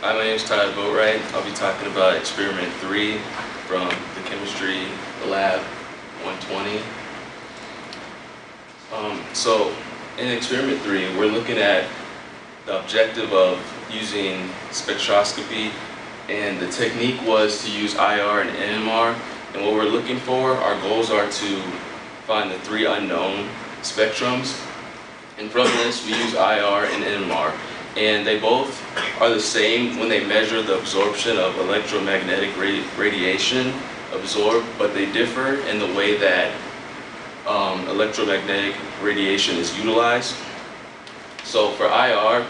Hi, my name is Tyler Boatwright. I'll be talking about experiment 3 from the chemistry lab 120. So in experiment 3, we're looking at the objective of using spectroscopy, and the technique was to use IR and NMR. And what we're looking for, our goals are to find the 3 unknown spectrums. And from this, we use IR and NMR. And they both are the same when they measure the absorption of electromagnetic radiation absorbed, but they differ in the way that electromagnetic radiation is utilized. So for IR,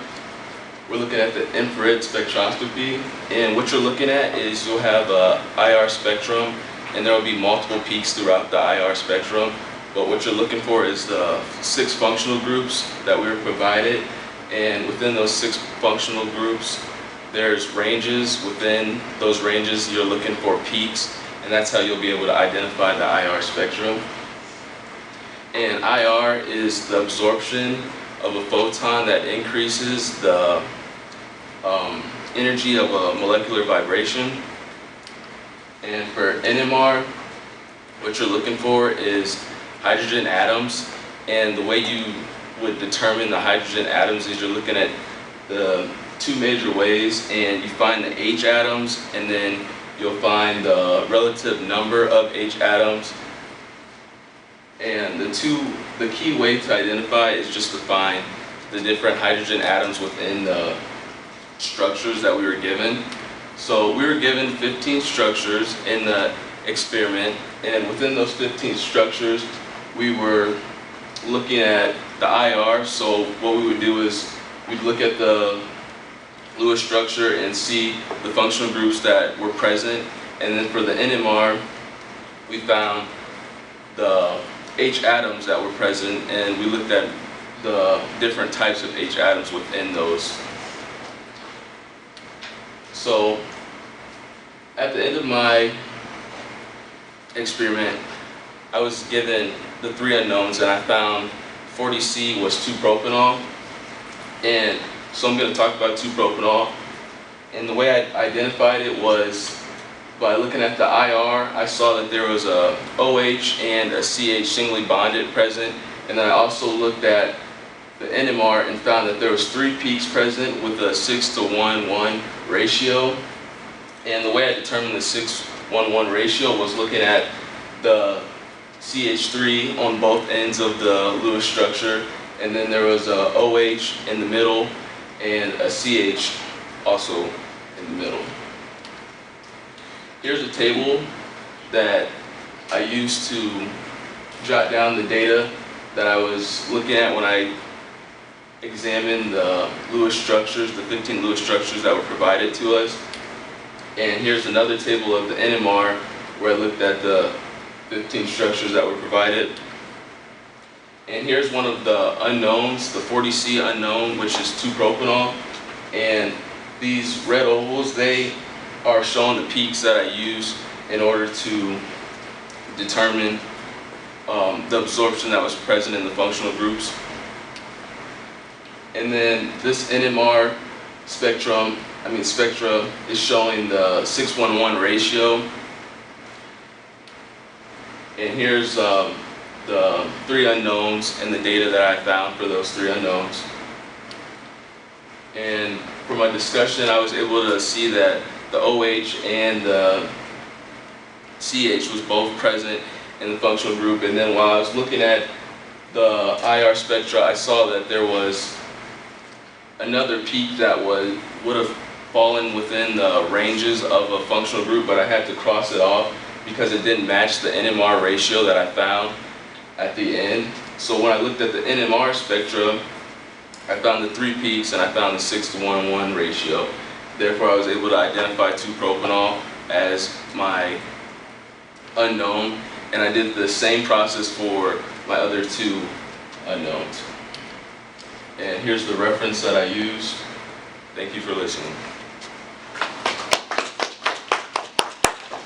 we're looking at the infrared spectroscopy, and what you're looking at is you'll have a IR spectrum, and there will be multiple peaks throughout the IR spectrum, but what you're looking for is the 6 functional groups that we were provided. And within those 6 functional groups, there's ranges. Within those ranges, you're looking for peaks, and that's how you'll be able to identify the IR spectrum. And IR is the absorption of a photon that increases the energy of a molecular vibration. And for NMR, what you're looking for is hydrogen atoms, and the way you would determine the hydrogen atoms is you're looking at the 2 major ways, and you find the H atoms, and then you'll find the relative number of H atoms. And the key way to identify is just to find the different hydrogen atoms within the structures that we were given. So we were given 15 structures in the experiment, and within those 15 structures, we were looking at the IR. So what we would do is we'd look at the Lewis structure and see the functional groups that were present, and then for the NMR, we found the H atoms that were present, and we looked at the different types of H atoms within those. So at the end of my experiment, I was given the 3 unknowns, and I found 40C was 2-propanol. And so I'm going to talk about 2-propanol. And the way I identified it was by looking at the IR, I saw that there was a OH and a CH singly bonded present. And then I also looked at the NMR and found that there was 3 peaks present with a 6:1:1 ratio. And the way I determined the 6:1:1 ratio was looking at the CH3 on both ends of the Lewis structure, and then there was a OH in the middle and a CH also in the middle. Here's a table that I used to jot down the data that I was looking at when I examined the Lewis structures, the 15 Lewis structures that were provided to us. And here's another table of the NMR where I looked at the 15 structures that were provided. And here's one of the unknowns, the 40C unknown, which is 2-propanol. And these red ovals, they are showing the peaks that I use in order to determine the absorption that was present in the functional groups. And then this NMR spectra is showing the 6:1:1 ratio. And here's the 3 unknowns and the data that I found for those 3 unknowns. And for my discussion, I was able to see that the OH and the CH was both present in the functional group. And then while I was looking at the IR spectra, I saw that there was another peak that would have fallen within the ranges of a functional group, but I had to cross it off because it didn't match the NMR ratio that I found at the end. So when I looked at the NMR spectrum, I found the 3 peaks and I found the 6:1:1 ratio. Therefore, I was able to identify 2-propanol as my unknown, and I did the same process for my other 2 unknowns. And here's the reference that I used. Thank you for listening.